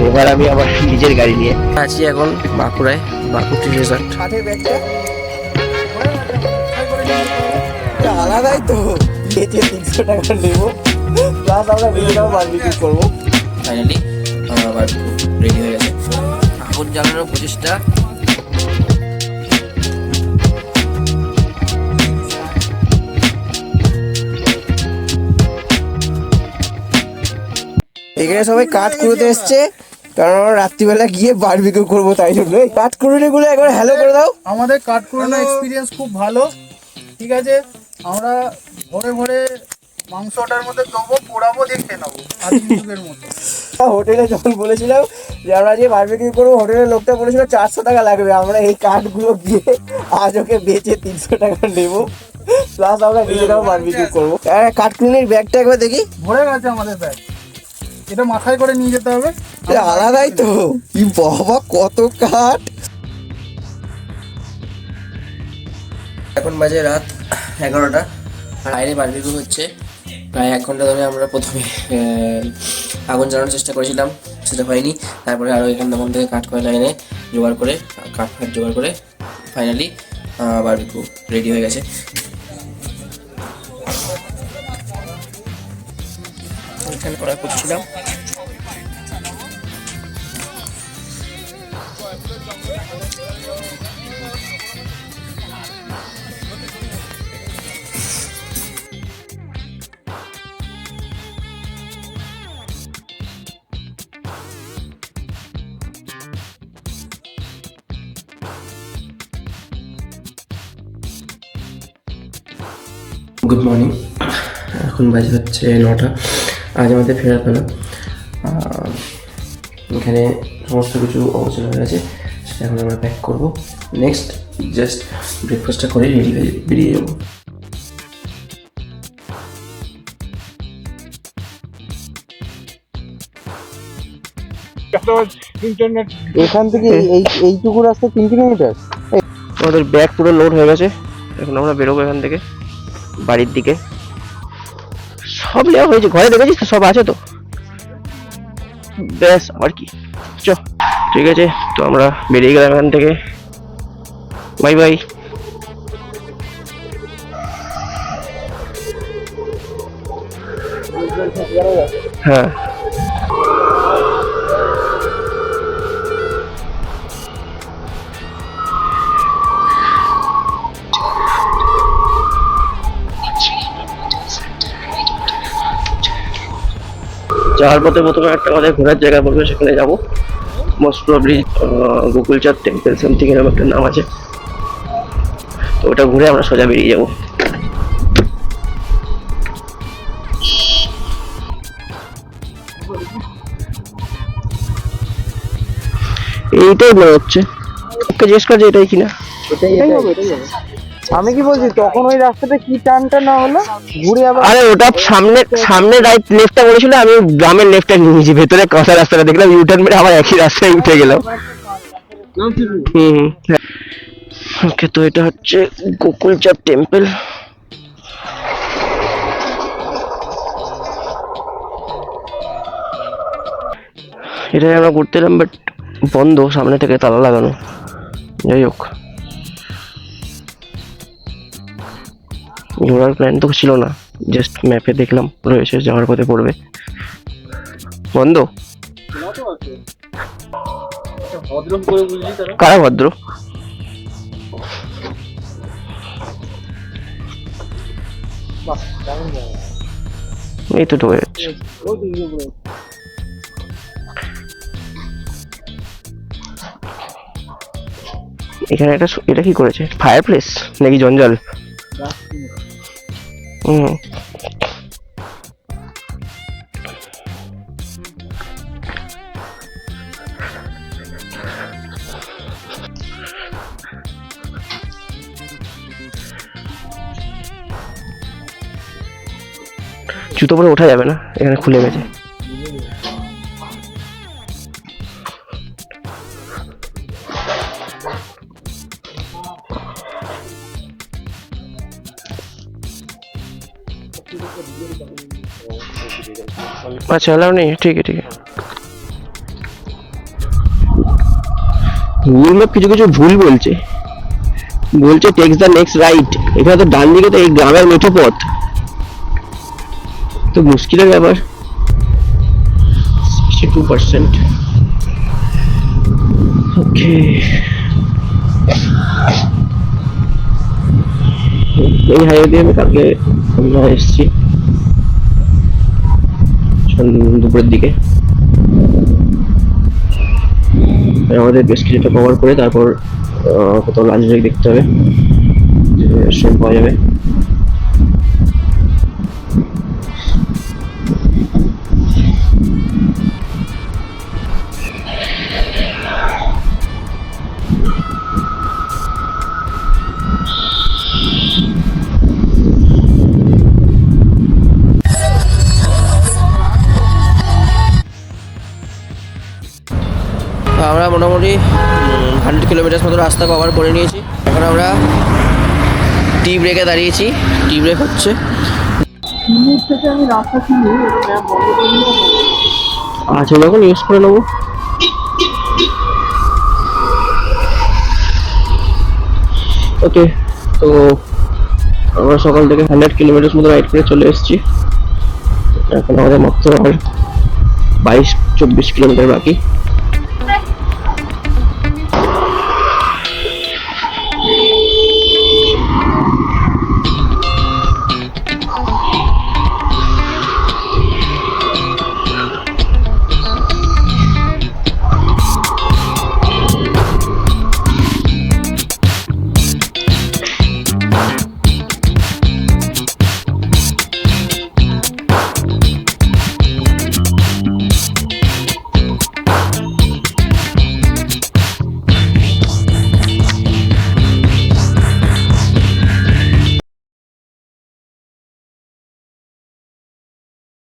এবার আমি আমার নিজের গাড়ি নিয়ে আছি এখন বাঁকুড়ায়, বাঁকুড়ি রিসর্ট। আলাদাই তো 300 টাকা নেবো, প্লাস আমরা নিজেরাও বারবিকিউ করবো। ফাইনালি আমরা বারবিকিউ রেডি হয়ে গেছে। আগুন জ্বালানোর প্রচেষ্টা। এখানে সবাই কাঠ কুড়োতে এসছে, কারণ আমরা রাত্রিবেলা গিয়ে বারবিকিউ করবো, তাই জন্য কাঠ কুড়োনি গুলো একবার হ্যালো করে দাও। আমাদের কাঠ কুড়ানো এক্সপিরিয়েন্স খুব ভালো, ঠিক আছে। আমরা ভোরে ভোরে মাংসটার মধ্যে দেবো, পোড়াবো, দিয়ে খেয়ে নেবো আদিম যুগের মতো। হোটেলে যখন বলেছিলাম যে আমরা যে বারবিকিউ করবো, হোটেলের লোকটা বলেছিল 400 টাকা লাগবে। আমরা এই কাঠগুলো গিয়ে আজ ওকে বেচে 300 টাকা নেবো, প্লাস আমরা নিজেরাও বারবিকিউ করবো। কাঠকুড়নির ব্যাগটা একবার দেখি। ভরে গেছে আমাদের ব্যাগ, এটা মাথায় করে নিয়ে যেতে হবে। আলাদাই তো, কি বাবা কত কাঠ। এখন বাজে রাত 11টা, আর বাইরে বারবিকিউ হচ্ছে। প্রায় 1 ঘন্টা ধরে আমরা প্রথমে আগুন জ্বালানোর চেষ্টা করেছিলাম, সেটা হয়নি। তারপরে আরও এখান থেকে কাঠ কয়লা এনে জোগাড় করে, কাঠ জোগাড় করে ফাইনালি বারবিকিউ রেডি হয়ে গেছে। এখানে করা করছিলাম। গুড মর্নিং, এখন বাজে হচ্ছে 9টা। আজ আমাদের ফেরার পেলাম। এখানে সমস্ত কিছু অবচল হয়ে গেছে, সেটা এখন আমরা প্যাক করবো। নেক্সট জাস্ট ব্রেকফাস্টটা করে রেডি হয়ে বেরিয়ে যাবো। এখান থেকে এইটুকু রাস্তা 3 কিলোমিটার। আমাদের ব্যাগ পুরো লোড হয়ে গেছে, এখন আমরা বেরোবো এখান থেকে বাড়ির দিকে। সব নেওয়া হয়েছে, ঘরে দেখেছিস তো, সব আছে তো, ব্যাস আর কি। চ, ঠিক আছে, তো আমরা বেরিয়ে গেলাম এখান থেকে। Bye bye. হ্যাঁ, যাওয়ার পথে প্রথমে একটা আমাদের ঘোরার জায়গা পড়বে, সেখানে যাবো। Most probably Gokulchand temple something এরকম একটা নাম আছে, তো ওটা ঘুরে আমরা সোজা বেরিয়ে যাবো। এইটাই মনে হচ্ছে, ওকে জিজ্ঞেস করছে এটাই কিনা। আমি কি বলছি, তখন ওই রাস্তাটা কি টানটা না হলো, ঘুরে আবার। আরে ওটা সামনে রাইট লেফটটা বলেছিল, আমি গ্রামের লেফটটা নিয়েছি, ভেতরে কথা রাস্তাটা দেখলাম, ইউটার্ন মেরে আবার একই রাস্তায় উঠে গেলাম। ওকে, তো এটা হচ্ছে গোকুলচাঁদ টেম্পল। এটাই আমরা ঘুরতে এলাম, বাট বন্ধ, সামনে থেকে তালা লাগানো। যাই হোক, ঘোরার প্ল্যান তো ছিল না, জাস্ট ম্যাপে দেখলাম রয়েছে, যাওয়ার পথে পড়বে। বন্ধ? কারা ভদ্র? এই তো ঢুকে যাচ্ছে। এখানে এটা কি করেছে, ফায়ার প্লেস নাকি জঞ্জাল? জুতো পরে ওঠা যাবে না, এখানে খুলে গেছে। अच्छा अलाउ नहीं है, ठीक है ठीक है। গুগল ম্যাপ কিছু কিছু ভুল বলছে, টেক্স দ্য নেক্সট রাইট। এখানে তো ডান দিকে তো এই গ্রামের মেঠো পথ, তো মুশকিলের ব্যাপার। 62%। ওকে, এই হাইওয়ে দিয়ে আমি কালকে এসেছি দুপুরের দিকে। আমাদের বেশ কিছুটা কভার করে তারপর কোথাও লাঞ্চ ব্রেক দেখতে হবে, রেস্টুরেন্ট পাওয়া যাবে। তো আমরা মোটামুটি 100 কিলোমিটার মতো রাস্তা কভার করে নিয়েছি। এখন আমরা টি ব্রেকে দাঁড়িয়েছি, টি ব্রেক হচ্ছে। থেকে আমি রাস্তা চিনি, ম্যাপ বন্ধ করে দিলাম। আচ্ছা, যখন ইউজ করে নেবো। ওকে, তো আমরা সকাল থেকে 100 কিলোমিটার মতো রাইড করে চলে এসেছি। এখন আমাদের মাত্র আর 22-24 কিলোমিটার বাকি।